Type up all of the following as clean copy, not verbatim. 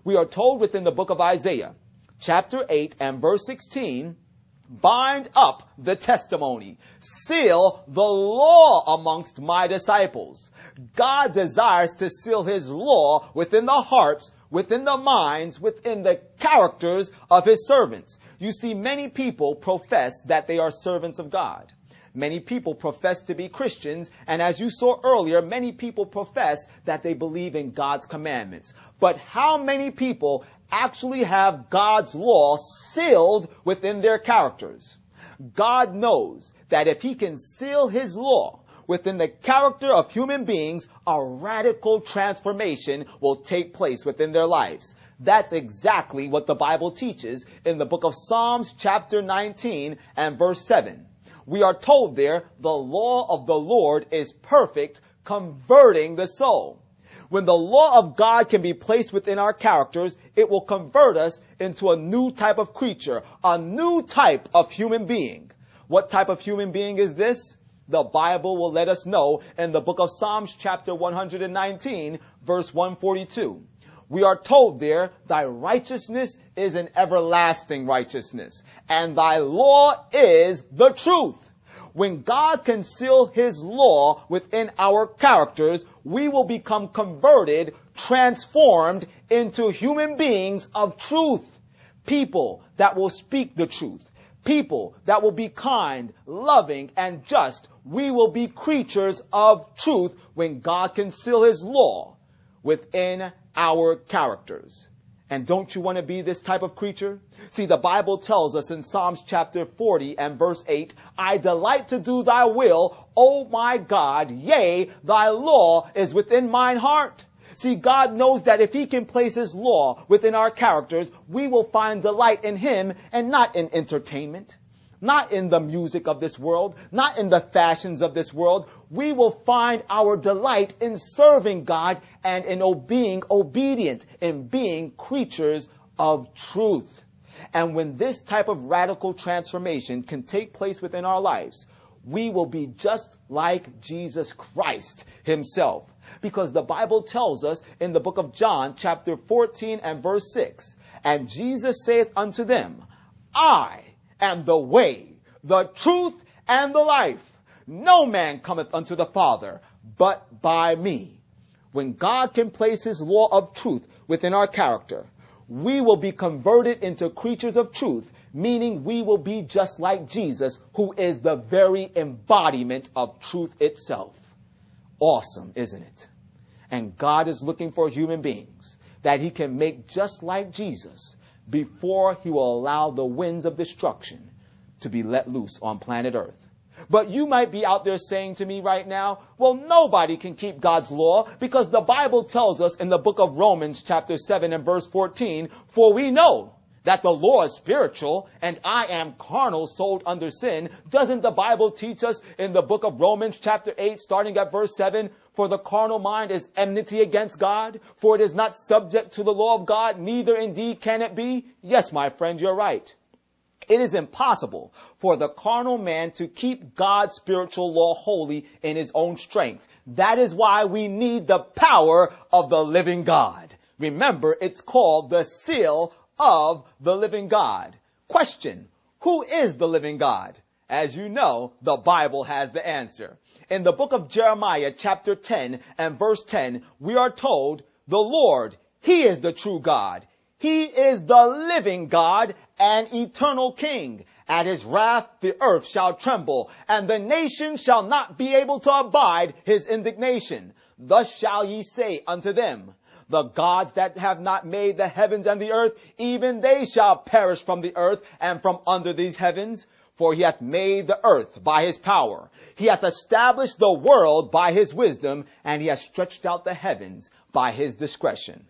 We are told within the book of Isaiah, chapter 8 and verse 16, bind up the testimony, seal the law amongst my disciples. God desires to seal his law within the hearts, within the minds, within the characters of his servants. You see, many people profess that they are servants of God. Many people profess to be Christians, and as you saw earlier, many people profess that they believe in God's commandments. But how many people actually have God's law sealed within their characters? God knows that if he can seal his law within the character of human beings, a radical transformation will take place within their lives. That's exactly what the Bible teaches in the book of Psalms chapter 19 and verse 7. We are told there, the law of the Lord is perfect, converting the soul. When the law of God can be placed within our characters, it will convert us into a new type of creature, a new type of human being. What type of human being is this? The Bible will let us know in the book of Psalms chapter 119, verse 142. We are told there, thy righteousness is an everlasting righteousness, and thy law is the truth. When God can seal his law within our characters, we will become converted, transformed into human beings of truth. People that will speak the truth. People that will be kind, loving, and just. We will be creatures of truth when God can seal his law within our characters. And don't you want to be this type of creature? See, the Bible tells us in Psalms chapter 40 and verse 8, I delight to do thy will, O my God, yea, thy law is within mine heart. See, God knows that if he can place his law within our characters, we will find delight in him and not in entertainment. Not in the music of this world, not in the fashions of this world. We will find our delight in serving God and in being obedient, in being creatures of truth. And when this type of radical transformation can take place within our lives, we will be just like Jesus Christ himself. Because the Bible tells us in the book of John, chapter 14 and verse 6, and Jesus saith unto them, I am the way, the truth, and the life. No man cometh unto the Father, but by me. When God can place his law of truth within our character, we will be converted into creatures of truth, meaning we will be just like Jesus, who is the very embodiment of truth itself. Awesome, isn't it? And God is looking for human beings that he can make just like Jesus before he will allow the winds of destruction to be let loose on planet Earth. But you might be out there saying to me right now, well, nobody can keep God's law because the Bible tells us in the book of Romans chapter 7 and verse 14, for we know that the law is spiritual and I am carnal, sold under sin. Doesn't the Bible teach us in the book of Romans chapter 8, starting at verse 7, for the carnal mind is enmity against God, for it is not subject to the law of God, neither indeed can it be? Yes, my friend, you're right. It is impossible for the carnal man to keep God's spiritual law holy in his own strength. That is why we need the power of the living God. Remember, it's called the seal of the living God. Question, who is the living God? As you know, the Bible has the answer. In the book of Jeremiah, chapter 10 and verse 10, we are told, the Lord, he is the true God. He is the living God and eternal King. At his wrath the earth shall tremble, and the nation shall not be able to abide his indignation. Thus shall ye say unto them, the gods that have not made the heavens and the earth, even they shall perish from the earth and from under these heavens. For he hath made the earth by his power. He hath established the world by his wisdom, and he hath stretched out the heavens by his discretion.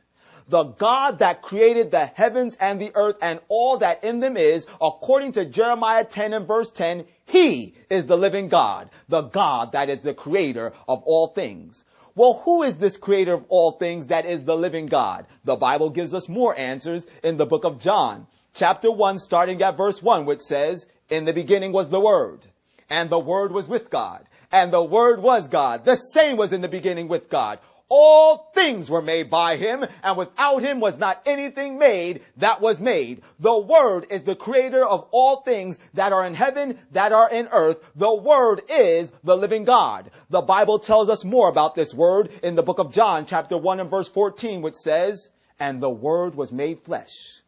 The God that created the heavens and the earth and all that in them is, according to Jeremiah 10 and verse 10, he is the living God, the God that is the creator of all things. Well, who is this creator of all things that is the living God? The Bible gives us more answers in the book of John, chapter 1, starting at verse 1, which says, in the beginning was the Word, and the Word was with God, and the Word was God. The same was in the beginning with God. All things were made by him, and without him was not anything made that was made. The Word is the creator of all things that are in heaven, that are in earth. The Word is the living God. The Bible tells us more about this Word in the book of John, chapter 1 and verse 14, which says, "And the Word was made flesh,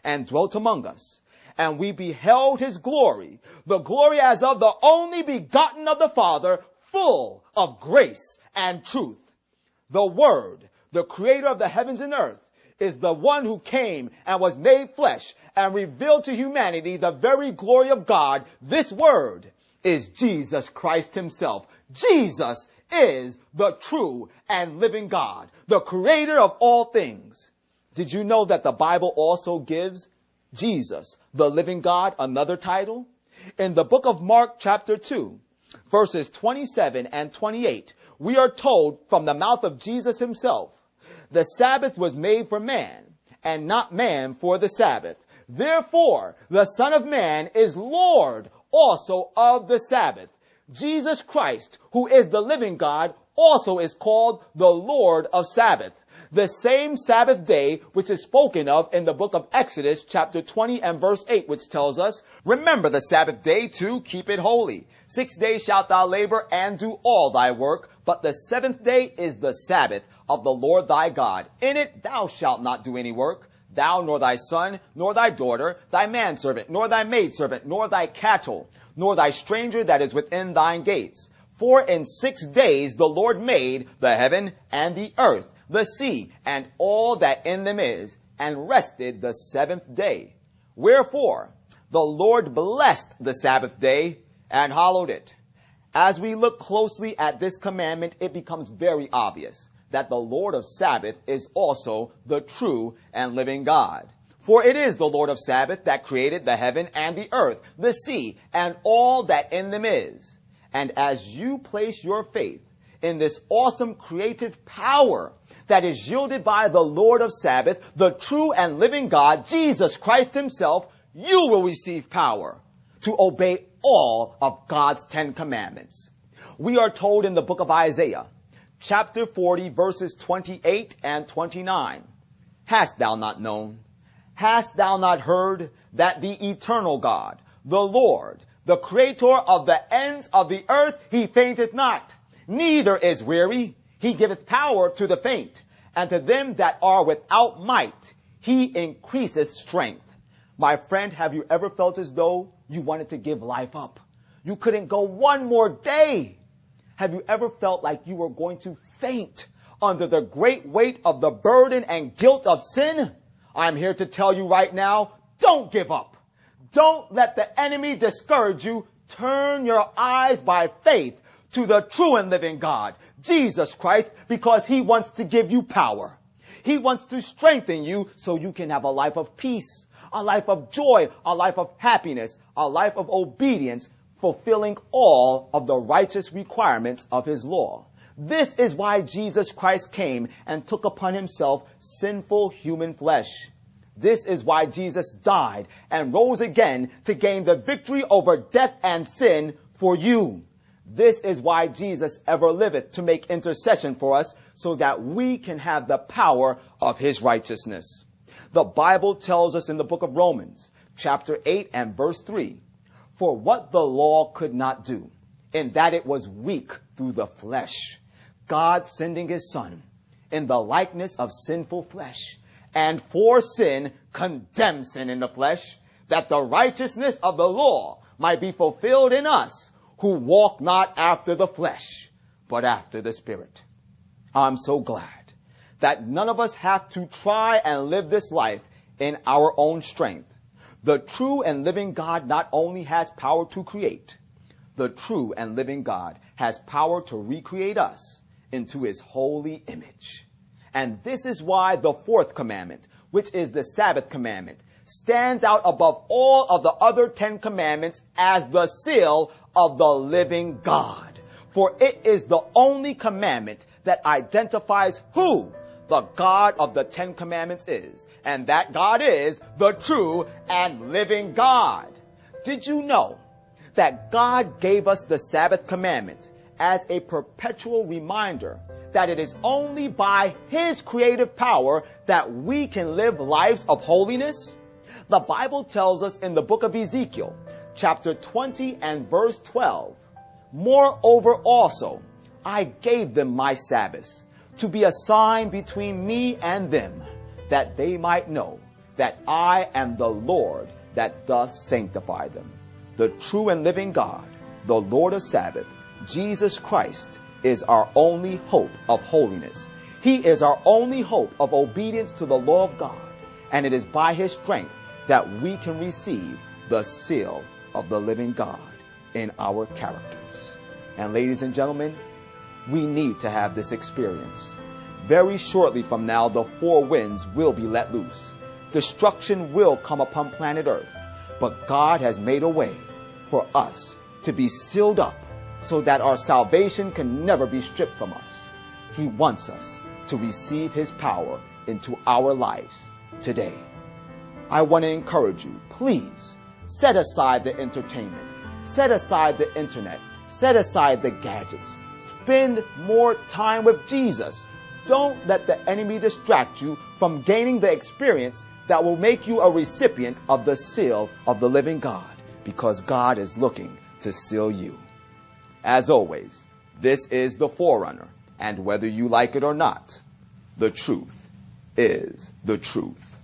and dwelt among us. And we beheld his glory, the glory as of the only begotten of the Father, full of grace and truth." The Word, the creator of the heavens and earth, is the one who came and was made flesh and revealed to humanity the very glory of God. This Word is Jesus Christ himself. Jesus is the true and living God, the creator of all things. Did you know that the Bible also gives Jesus, the living God, another title? In the book of Mark chapter 2, verses 27 and 28, we are told from the mouth of Jesus himself, "The Sabbath was made for man, and not man for the Sabbath. Therefore, the Son of Man is Lord also of the Sabbath." Jesus Christ, who is the living God, also is called the Lord of Sabbath. The same Sabbath day which is spoken of in the book of Exodus chapter 20 and verse 8, which tells us, "Remember the Sabbath day to keep it holy. 6 days shalt thou labor and do all thy work, but the seventh day is the Sabbath of the Lord thy God. In it thou shalt not do any work, thou nor thy son, nor thy daughter, thy manservant, nor thy maidservant, nor thy cattle, nor thy stranger that is within thine gates. For in 6 days the Lord made the heaven and the earth, the sea, and all that in them is, and rested the seventh day. Wherefore the Lord blessed the Sabbath day and hallowed it." As we look closely at this commandment, it becomes very obvious that the Lord of Sabbath is also the true and living God. For it is the Lord of Sabbath that created the heaven and the earth, the sea, and all that in them is. And as you place your faith in this awesome creative power that is yielded by the Lord of Sabbath, the true and living God, Jesus Christ himself, you will receive power to obey all of God's 10 commandments. We are told in the book of Isaiah, chapter 40, verses 28 and 29, "Hast thou not known? Hast thou not heard that the eternal God, the Lord, the creator of the ends of the earth, he fainteth not, neither is weary. He giveth power to the faint, and to them that are without might, he increaseth strength." My friend, have you ever felt as though you wanted to give life up? You couldn't go one more day. Have you ever felt like you were going to faint under the great weight of the burden and guilt of sin? I'm here to tell you right now, don't give up. Don't let the enemy discourage you. Turn your eyes by faith to the true and living God, Jesus Christ, because he wants to give you power. He wants to strengthen you so you can have a life of peace, a life of joy, a life of happiness, a life of obedience, fulfilling all of the righteous requirements of his law. This is why Jesus Christ came and took upon himself sinful human flesh. This is why Jesus died and rose again to gain the victory over death and sin for you. This is why Jesus ever liveth, to make intercession for us so that we can have the power of his righteousness. The Bible tells us in the book of Romans, chapter 8 and verse 3, "For what the law could not do, in that it was weak through the flesh, God sending his Son in the likeness of sinful flesh, and for sin condemned sin in the flesh, that the righteousness of the law might be fulfilled in us, who walk not after the flesh, but after the Spirit." I'm so glad that none of us have to try and live this life in our own strength. The true and living God not only has power to create, the true and living God has power to recreate us into his holy image. And this is why the fourth commandment, which is the Sabbath commandment, stands out above all of the other 10 commandments as the seal of the living God. For it is the only commandment that identifies who the God of the 10 commandments is. And that God is the true and living God. Did you know that God gave us the Sabbath commandment as a perpetual reminder that it is only by His creative power that we can live lives of holiness? The Bible tells us in the book of Ezekiel, chapter 20 and verse 12, "Moreover also, I gave them my Sabbaths to be a sign between me and them, that they might know that I am the Lord that doth sanctify them." The true and living God, the Lord of Sabbath, Jesus Christ, is our only hope of holiness. He is our only hope of obedience to the law of God, and it is by His strength that we can receive the seal of the living God in our characters. And ladies and gentlemen, we need to have this experience. Very shortly from now, the four winds will be let loose. Destruction will come upon planet Earth. But God has made a way for us to be sealed up so that our salvation can never be stripped from us. He wants us to receive His power into our lives today. I want to encourage you, please set aside the entertainment, set aside the internet, set aside the gadgets. Spend more time with Jesus. Don't let the enemy distract you from gaining the experience that will make you a recipient of the seal of the living God, because God is looking to seal you. As always, this is the Forerunner, and whether you like it or not, the truth is the truth.